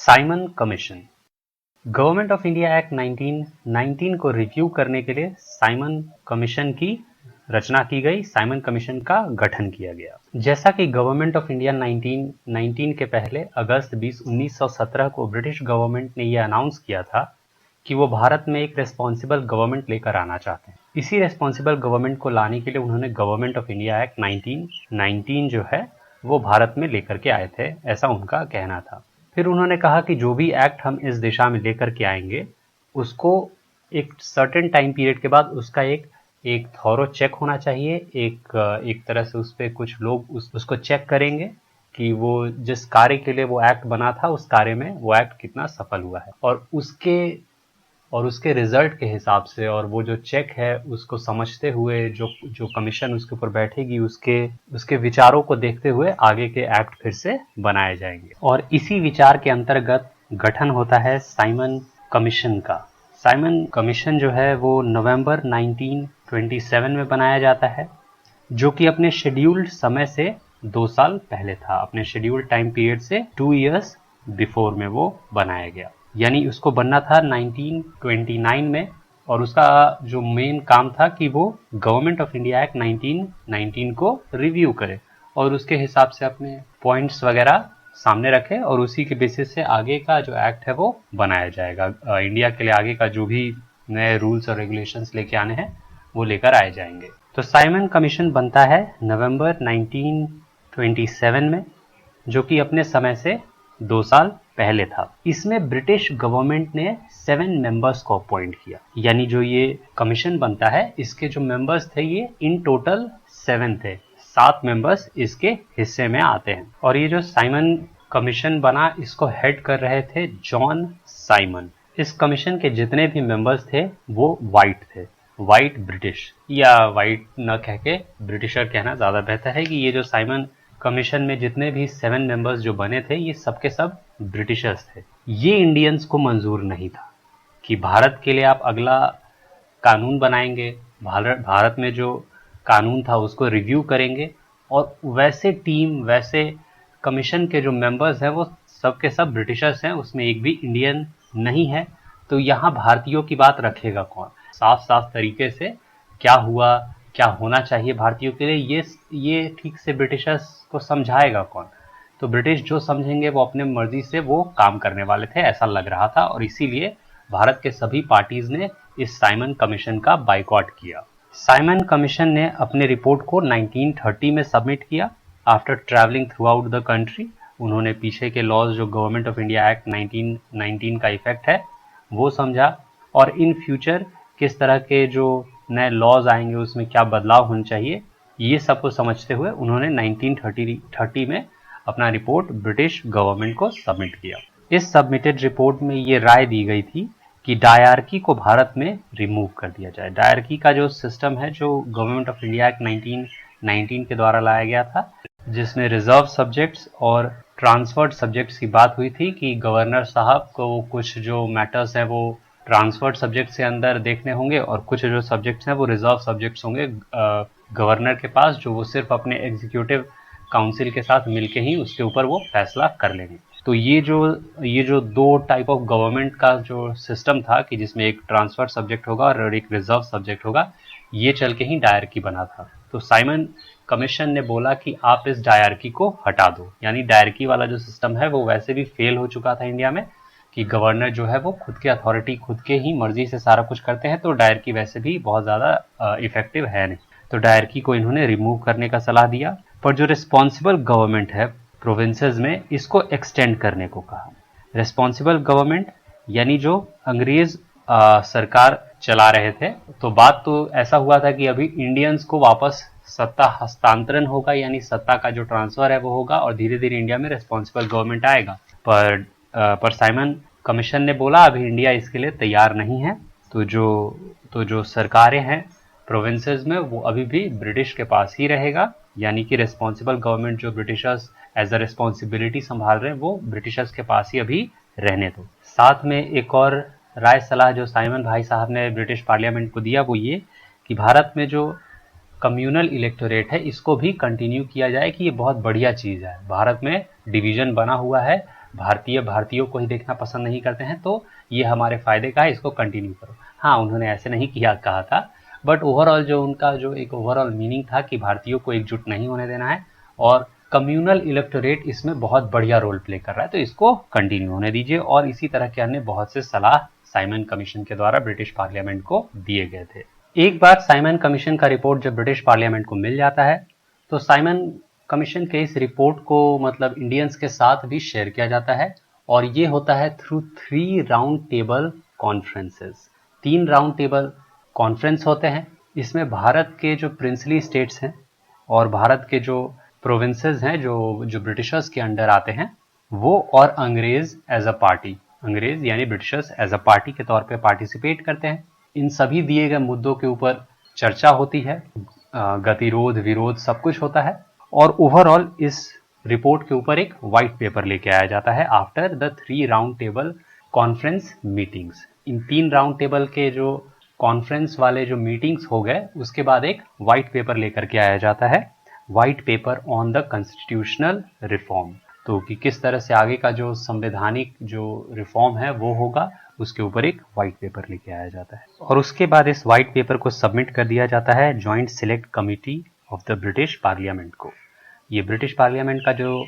Simon commission. Government of India act 1919 को review करने के लिए साइमन कमीशन की रचना की गई, साइमन कमीशन का गठन किया गया। जैसा कि गवर्नमेंट ऑफ इंडिया 1919 के पहले अगस्त 20 1917 को ब्रिटिश गवर्नमेंट ने यह अनाउंस किया था कि वो भारत में एक रेस्पॉन्सिबल गवर्नमेंट लेकर आना चाहते हैं। इसी रेस्पॉन्सिबल गवर्नमेंट को लाने के लिए उन्होंने गवर्नमेंट ऑफ इंडिया एक्ट 1919 जो है वो भारत में लेकर के आए थे, ऐसा उनका कहना था। फिर उन्होंने कहा कि जो भी एक्ट हम इस दिशा में लेकर के आएंगे उसको एक सर्टेन टाइम पीरियड के बाद उसका एक थॉरो चेक होना चाहिए। एक तरह से उस पर कुछ लोग उसको चेक करेंगे कि वो जिस कार्य के लिए वो एक्ट बना था उस कार्य में वो एक्ट कितना सफल हुआ है, और उसके रिजल्ट के हिसाब से और वो जो चेक है उसको समझते हुए जो कमीशन उसके ऊपर बैठेगी उसके विचारों को देखते हुए आगे के एक्ट फिर से बनाए जाएंगे। और इसी विचार के अंतर्गत गठन होता है साइमन कमीशन का। साइमन कमीशन जो है वो नवंबर 1927 में बनाया जाता है, जो कि अपने शेड्यूल्ड समय से 2 साल पहले था। अपने शेड्यूल्ड टाइम पीरियड से 2 इयर्स बिफोर में वो बनाया गया, यानी उसको बनना था 1929 में। और उसका जो मेन काम था कि वो गवर्नमेंट ऑफ इंडिया एक्ट 1919 को रिव्यू करे और उसके हिसाब से अपने पॉइंट्स वगैरह सामने रखे और उसी के बेसिस से आगे का जो एक्ट है वो बनाया जाएगा। इंडिया के लिए आगे का जो भी नए रूल्स और रेगुलेशंस लेके आने हैं वो लेकर आए जाएंगे। तो साइमन कमीशन बनता है नवंबर 1927 में, जो कि अपने समय से 2 साल पहले था। इसमें ब्रिटिश गवर्नमेंट ने 7 मेंबर्स को अपॉइंट किया, यानी जो ये कमीशन बनता है इसके जो मेंबर्स थे ये इन टोटल 7 थे। 7 मेंबर्स इसके हिस्से में आते हैं। और ये जो साइमन कमीशन बना इसको हेड कर रहे थे जॉन साइमन। इस कमीशन के जितने भी मेंबर्स थे वो वाइट थे, वाइट ब्रिटिश, या वाइट न कह के ब्रिटिशर कहना ज्यादा बेहतर है कि ये जो साइमन कमीशन में जितने भी 7 मेंबर्स जो बने थे ये सब के सब ब्रिटिशर्स थे। ये इंडियंस को मंजूर नहीं था कि भारत के लिए आप अगला कानून बनाएंगे, भारत में जो कानून था उसको रिव्यू करेंगे, और वैसे कमीशन के जो मेंबर्स हैं वो सब के सब ब्रिटिशर्स हैं, उसमें एक भी इंडियन नहीं है। तो यहाँ भारतीयों की बात रखेगा कौन? साफ साफ तरीके से क्या हुआ, क्या होना चाहिए भारतीयों के लिए, ये ठीक से ब्रिटिशर्स को समझाएगा कौन? तो ब्रिटिश जो समझेंगे वो अपने मर्जी से वो काम करने वाले थे, ऐसा लग रहा था। और इसीलिए भारत के सभी पार्टीज ने इस साइमन कमीशन का बाइकॉट किया। साइमन कमीशन ने अपने रिपोर्ट को 1930 में सबमिट किया। After travelling through out the country उन्होंने पीछे के लॉज जो गवर्नमेंट ऑफ इंडिया एक्ट 1919 का इफेक्ट है वो समझा, और इन फ्यूचर किस तरह के जो नए लॉज आएंगे उसमें क्या बदलाव होने चाहिए, ये सब को समझते हुए उन्होंने 1930 में अपना रिपोर्ट ब्रिटिश गवर्नमेंट को सबमिट किया। इस सबमिटेड रिपोर्ट में ये राय दी गई थी कि डायरकी को भारत में रिमूव कर दिया जाए। डायरकी का जो सिस्टम है जो गवर्नमेंट ऑफ इंडिया एक्ट 1919 के द्वारा लाया गया था, जिसमें रिजर्व सब्जेक्ट्स और ट्रांसफर्ड सब्जेक्ट्स की बात हुई थी कि गवर्नर साहब को कुछ जो मैटर्स हैं वो ट्रांसफर्ड सब्जेक्ट से अंदर देखने होंगे और कुछ जो सब्जेक्ट्स हैं वो रिजर्व सब्जेक्ट्स होंगे गवर्नर के पास, जो वो सिर्फ अपने एग्जीक्यूटिव काउंसिल के साथ मिलके ही उसके ऊपर वो फैसला कर लेंगे। तो ये जो 2 टाइप ऑफ गवर्नमेंट का जो सिस्टम था कि जिसमें एक ट्रांसफर सब्जेक्ट होगा और एक रिजर्व सब्जेक्ट होगा, ये चल के ही डायरकी बना था। तो साइमन कमीशन ने बोला कि आप इस डायरकी को हटा दो, यानी डायरकी वाला जो सिस्टम है वो वैसे भी फेल हो चुका था इंडिया में कि गवर्नर जो है वो खुद की अथॉरिटी खुद के ही मर्जी से सारा कुछ करते हैं, तो डायरकी वैसे भी बहुत ज़्यादा इफेक्टिव है नहीं। तो डायरकी को इन्होंने रिमूव करने का सलाह दिया, पर जो रिस्पॉन्सिबल गवर्नमेंट है प्रोविंसेस में इसको एक्सटेंड करने को कहा। रिस्पॉन्सिबल गवर्नमेंट यानी जो अंग्रेज सरकार चला रहे थे। तो बात तो ऐसा हुआ था कि अभी इंडियंस को वापस सत्ता हस्तांतरण होगा, यानी सत्ता का जो ट्रांसफर है वो होगा और धीरे धीरे इंडिया में रिस्पॉन्सिबल गवर्नमेंट आएगा। पर साइमन कमीशन ने बोला अभी इंडिया इसके लिए तैयार नहीं है। तो जो सरकारें हैं प्रोविंसेस में वो अभी भी ब्रिटिश के पास ही रहेगा, यानी कि रिस्पॉन्सिबल गवर्नमेंट जो ब्रिटिशर्स एज अ रिस्पॉन्सिबिलिटी संभाल रहे हैं वो ब्रिटिशर्स के पास ही अभी रहने दो। साथ में एक और राय सलाह जो साइमन भाई साहब ने ब्रिटिश पार्लियामेंट को दिया वो ये कि भारत में जो कम्युनल इलेक्टोरेट है इसको भी कंटिन्यू किया जाए कि ये बहुत बढ़िया चीज़ है। भारत में डिवीजन बना हुआ है भारतीयों को ही देखना पसंद नहीं करते हैं, तो ये हमारे फायदे का है, इसको कंटिन्यू करो। हाँ, उन्होंने ऐसे नहीं कहा था, बट ओवरऑल जो उनका जो एक ओवरऑल मीनिंग था कि भारतीयों को एकजुट नहीं होने देना है और कम्युनल इलेक्टोरेट इसमें बहुत बढ़िया रोल प्ले कर रहा है, तो इसको कंटिन्यू होने दीजिए। और इसी तरह के अन्य बहुत से सलाह साइमन कमीशन के द्वारा ब्रिटिश पार्लियामेंट को दिए गए थे। एक बार साइमन कमीशन का रिपोर्ट जब ब्रिटिश पार्लियामेंट को मिल जाता है तो साइमन कमीशन के इस रिपोर्ट को मतलब इंडियंस के साथ भी शेयर किया जाता है, और ये होता है through 3 round table conferences. 3 round table conference होते हैं। इसमें भारत के जो प्रिंसली स्टेट्स हैं और भारत के जो प्रोविंसेस हैं जो ब्रिटिशर्स के अंडर आते हैं, वो और अंग्रेज एज अ पार्टी, अंग्रेज यानी ब्रिटिशर्स एज अ पार्टी के तौर पे पार्टिसिपेट करते हैं। इन सभी दिए गए मुद्दों के ऊपर चर्चा होती है, गतिरोध विरोध सब कुछ होता है, और ओवरऑल इस रिपोर्ट के ऊपर एक व्हाइट पेपर लेके आया जाता है after the 3 round table conference meetings. In 3 round table के जो कॉन्फ्रेंस वाले जो मीटिंग्स हो गए, उसके बाद एक व्हाइट पेपर लेकर के आया जाता है, white paper on the constitutional reform. तो कि किस तरह से आगे का जो संवैधानिक जो रिफॉर्म है वो होगा, उसके ऊपर एक व्हाइट पेपर लेके आया जाता है। और उसके बाद इस व्हाइट पेपर को सबमिट कर दिया जाता है joint select committee of the British parliament को। ये ब्रिटिश पार्लियामेंट का जो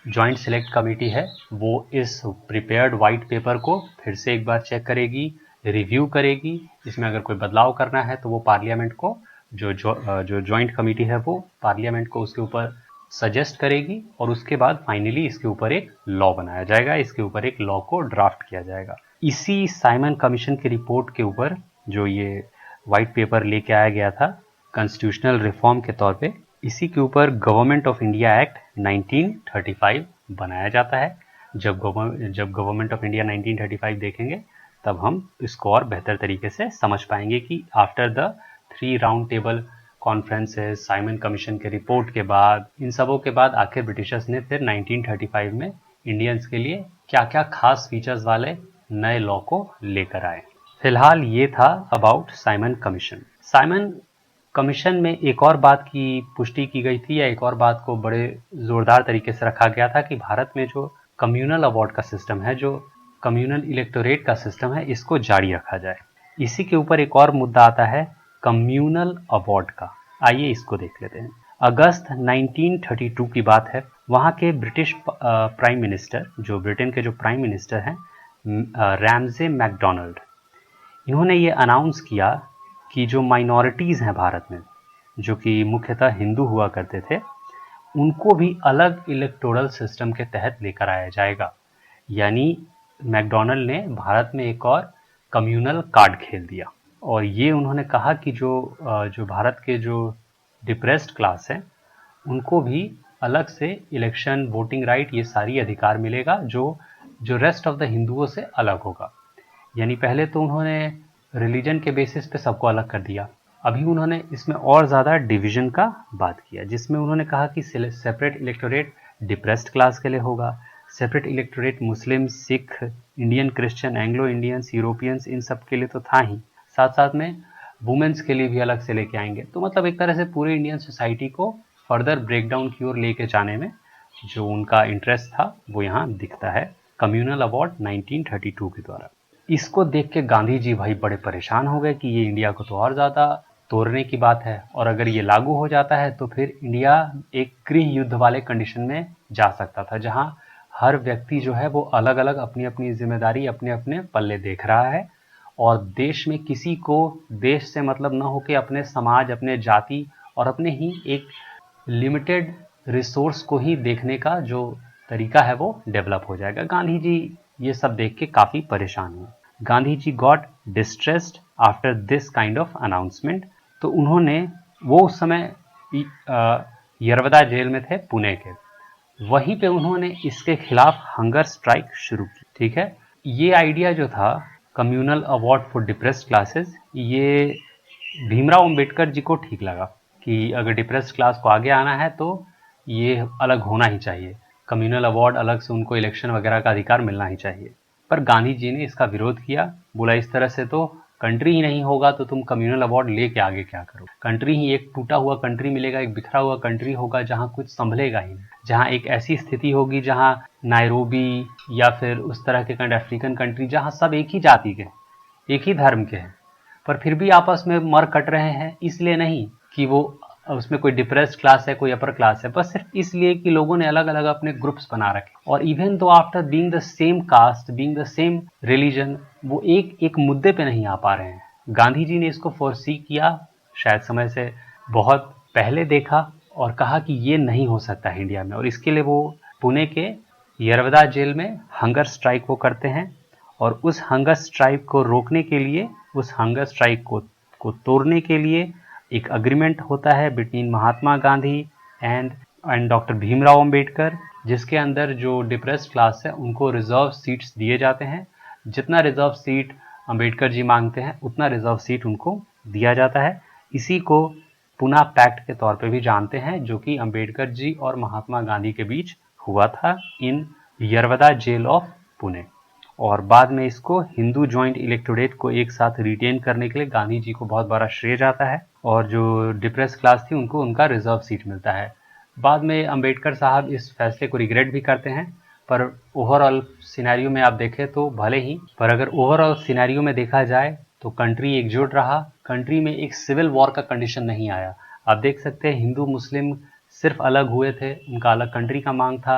जॉइंट सिलेक्ट कमेटी है वो इस प्रिपेयर्ड व्हाइट पेपर को फिर से एक बार चेक करेगी, रिव्यू करेगी। इसमें अगर कोई बदलाव करना है तो वो पार्लियामेंट को जो जॉइंट कमेटी है वो पार्लियामेंट को उसके ऊपर सजेस्ट करेगी, और उसके बाद फाइनली इसके ऊपर एक लॉ बनाया जाएगा, इसके ऊपर एक लॉ को ड्राफ्ट किया जाएगा। इसी साइमन कमीशन की रिपोर्ट के ऊपर जो ये व्हाइट पेपर लेके आया गया था कॉन्स्टिट्यूशनल रिफॉर्म के तौर पे, इसी के ऊपर गवर्नमेंट ऑफ इंडिया एक्ट 1935 बनाया जाता है। जब गवर्नमेंट ऑफ इंडिया 1935 देखेंगे तब हम इसको और बेहतर तरीके से समझ पाएंगे कि after the 3 round table conferences, Simon commission के रिपोर्ट के बाद, इन सबों के बाद आखिर ब्रिटिशर्स ने फिर 1935 में इंडियंस के लिए क्या क्या खास फीचर्स वाले नए लॉ को लेकर आए। फिलहाल ये था about Simon commission. Simon commission में एक और बात की पुष्टि की गई थी, या एक और बात को बड़े जोरदार तरीके से रखा गया था कि भारत में जो कम्युनल अवार्ड का सिस्टम है, जो कम्युनल इलेक्टोरेट का सिस्टम है, इसको जारी रखा जाए। इसी के ऊपर एक और मुद्दा आता है कम्युनल अवार्ड का। आइए इसको देख लेते हैं। अगस्त 1932 की बात है। वहाँ के ब्रिटिश प्राइम मिनिस्टर, जो ब्रिटेन के जो प्राइम मिनिस्टर हैं, रैमजे मैकडोनाल्ड, इन्होंने ये अनाउंस किया कि जो माइनॉरिटीज़ हैं भारत में, जो कि मुख्यतः हिंदू हुआ करते थे, उनको भी अलग इलेक्टोरल सिस्टम के तहत लेकर आया जाएगा। यानी मैकडोनाल्ड ने भारत में एक और कम्युनल कार्ड खेल दिया, और ये उन्होंने कहा कि जो भारत के जो डिप्रेस्ड क्लास है उनको भी अलग से इलेक्शन, वोटिंग राइट, ये सारी अधिकार मिलेगा जो रेस्ट ऑफ द हिंदुओं से अलग होगा। यानी पहले तो उन्होंने रिलीजन के बेसिस पे सबको अलग कर दिया, अभी उन्होंने इसमें और ज़्यादा डिवीजन का बात किया, जिसमें उन्होंने कहा कि सेपरेट इलेक्टोरेट डिप्रेस्ड क्लास के लिए होगा, separate electorate Muslim, Sikh, Indian Christian, Anglo Indians, Europeans, इन सब के लिए तो था ही, साथ साथ में वुमेन्स के लिए भी अलग से लेके आएंगे। तो मतलब एक तरह से पूरे इंडियन सोसाइटी को फर्दर ब्रेकडाउन की ओर लेके जाने में जो उनका इंटरेस्ट था वो यहाँ दिखता है कम्युनल अवार्ड 1932 के द्वारा। इसको देख के गांधी जी भाई बड़े परेशान हो गए कि ये इंडिया को तो और ज़्यादा तोड़ने की बात है, और अगर ये लागू हो जाता है तो फिर इंडिया एक गृह युद्ध वाले कंडीशन में जा सकता था, जहाँ हर व्यक्ति जो है वो अलग अलग अपनी अपनी जिम्मेदारी अपने अपने पल्ले देख रहा है, और देश में किसी को देश से मतलब न हो के अपने समाज, अपने जाति और अपने ही एक लिमिटेड रिसोर्स को ही देखने का जो तरीका है वो डेवलप हो जाएगा। गांधी जी ये सब देख के काफ़ी परेशान हुए। Gandhi ji got distressed after this kind of announcement. तो उन्होंने, वो उस समय यरवदा जेल में थे पुणे के, वहीं पे उन्होंने इसके खिलाफ हंगर स्ट्राइक शुरू की। ठीक है, ये आइडिया जो था communal award for depressed classes, ये भीमराव अंबेडकर जी को ठीक लगा कि अगर डिप्रेस्ड क्लास को आगे आना है तो ये अलग होना ही चाहिए, कम्युनल अवार्ड अलग से उनको इलेक्शन वगैरह का अधिकार मिलना ही चाहिए। पर गांधी जी ने इसका विरोध किया, बोला इस तरह से तो कंट्री ही नहीं होगा तो तुम कम्युनल अवार्ड लेके आगे क्या करो। कंट्री ही एक टूटा हुआ कंट्री मिलेगा, एक बिखरा हुआ कंट्री होगा जहां कुछ संभलेगा ही नहीं, जहां एक ऐसी स्थिति होगी जहां नायरोबी या फिर उस तरह के अफ्रीकन कंट्री जहां सब एक ही जाति के, एक ही धर्म के हैं, पर फिर भी आपस में मर कट रहे हैं, इसलिए नहीं कि वो उसमें कोई डिप्रेस्ड क्लास है, कोई अपर क्लास है, बस सिर्फ इसलिए कि लोगों ने अलग अलग अपने ग्रुप्स बना रखे। और even though after being the same caste, being the same religion, वो एक मुद्दे पे नहीं आ पा रहे हैं। गांधी जी ने इसको फोरसी किया, शायद समय से बहुत पहले देखा और कहा कि ये नहीं हो सकता है इंडिया में, और इसके लिए वो पुणे के यरवदा जेल में हंगर स्ट्राइक वो करते हैं। और उस हंगर स्ट्राइक को रोकने के लिए, उस हंगर स्ट्राइक को तोड़ने के लिए एक अग्रीमेंट होता है between Mahatma Gandhi and doctor Bhimrao Ambedkar, जिसके अंदर जो डिप्रेस्ड क्लास है उनको रिजर्व सीट्स दिए जाते हैं। जितना रिजर्व सीट अंबेडकर जी मांगते हैं उतना रिजर्व सीट उनको दिया जाता है। इसी को पुना पैक्ट के तौर पे भी जानते हैं, जो कि अंबेडकर जी और महात्मा गांधी के बीच हुआ था इन यरवदा जेल ऑफ पुणे। और बाद में इसको हिंदू जॉइंट इलेक्टोरेट को एक साथ रिटेन करने के लिए गांधी जी को बहुत बड़ा श्रेय जाता है, और जो डिप्रेस क्लास थी उनको उनका रिजर्व सीट मिलता है। बाद में अंबेडकर साहब इस फैसले को रिग्रेट भी करते हैं, पर ओवरऑल सिनेरियो में आप देखें तो भले ही, पर अगर ओवरऑल सिनेरियो में देखा जाए तो कंट्री एकजुट रहा, कंट्री में एक सिविल वॉर का कंडीशन नहीं आया। आप देख सकते हैं हिंदू मुस्लिम सिर्फ अलग हुए थे, उनका अलग कंट्री का मांग था,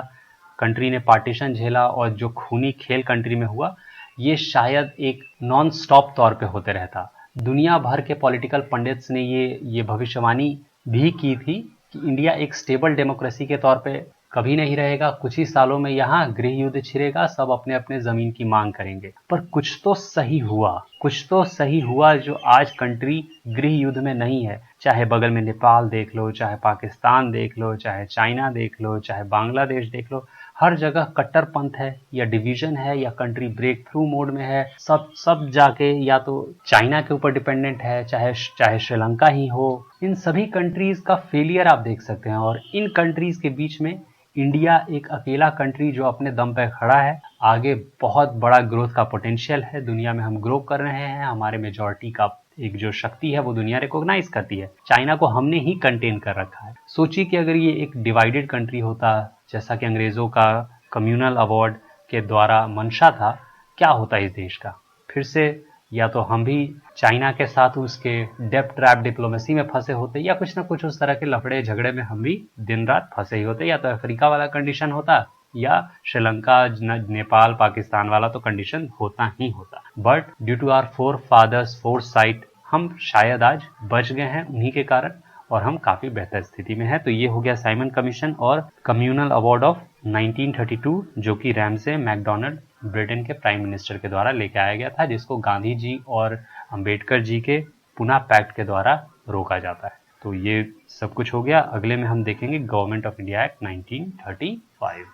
कंट्री ने पार्टीशन झेला, और जो खूनी खेल कंट्री में हुआ ये शायद एक नॉन स्टॉप तौर पे होते रहता। दुनिया भर के पॉलिटिकल पंडित्स ने ये भविष्यवाणी भी की थी कि इंडिया एक स्टेबल डेमोक्रेसी के तौर पे कभी नहीं रहेगा, कुछ ही सालों में यहाँ गृह युद्ध छिड़ेगा, सब अपने अपने जमीन की मांग करेंगे। पर कुछ तो सही हुआ, कुछ तो सही हुआ जो आज कंट्री गृह युद्ध में नहीं है। चाहे बगल में नेपाल देख लो, चाहे पाकिस्तान देख लो, चाहे चाइना देख लो, चाहे बांग्लादेश देख लो, हर जगह कट्टरपंथ है या डिवीजन है या कंट्री ब्रेक थ्रू मोड में है। सब जाके या तो चाइना के ऊपर डिपेंडेंट है, चाहे श्रीलंका ही हो। इन सभी कंट्रीज का फेलियर आप देख सकते हैं, और इन कंट्रीज के बीच में इंडिया एक अकेला कंट्री जो अपने दम पे खड़ा है। आगे बहुत बड़ा ग्रोथ का पोटेंशियल है, दुनिया में हम ग्रो कर रहे हैं, हमारे मेजॉरिटी का एक जो शक्ति है वो दुनिया रिकॉग्नाइज करती है। चाइना को हमने ही कंटेन कर रखा है। सोचिए कि अगर ये एक डिवाइडेड कंट्री होता, जैसा कि अंग्रेजों का कम्युनल अवार्ड के द्वारा मंशा था, क्या होता इस देश का। फिर से या तो हम भी चाइना के साथ उसके डेप्थ ट्रैप डिप्लोमेसी में फंसे होते, या कुछ ना कुछ उस तरह के लफड़े झगड़े में हम भी दिन रात फंसे ही होते, या तो अफ्रीका वाला कंडीशन होता, या श्रीलंका नेपाल पाकिस्तान वाला तो कंडीशन होता ही होता। But due to our forefathers foresight हम शायद आज बच गए हैं उन्हीं के कारण, और हम काफी बेहतर स्थिति में हैं। तो ये हो गया साइमन कमीशन और कम्युनल अवार्ड ऑफ 1932, जो कि रैमसे मैकडोनाल्ड ब्रिटेन के प्राइम मिनिस्टर के द्वारा लेके आया गया था, जिसको गांधी जी और अंबेडकर जी के पुना पैक्ट के द्वारा रोका जाता है। तो ये सब कुछ हो गया। अगले में हम देखेंगे गवर्नमेंट ऑफ इंडिया एक्ट 1935।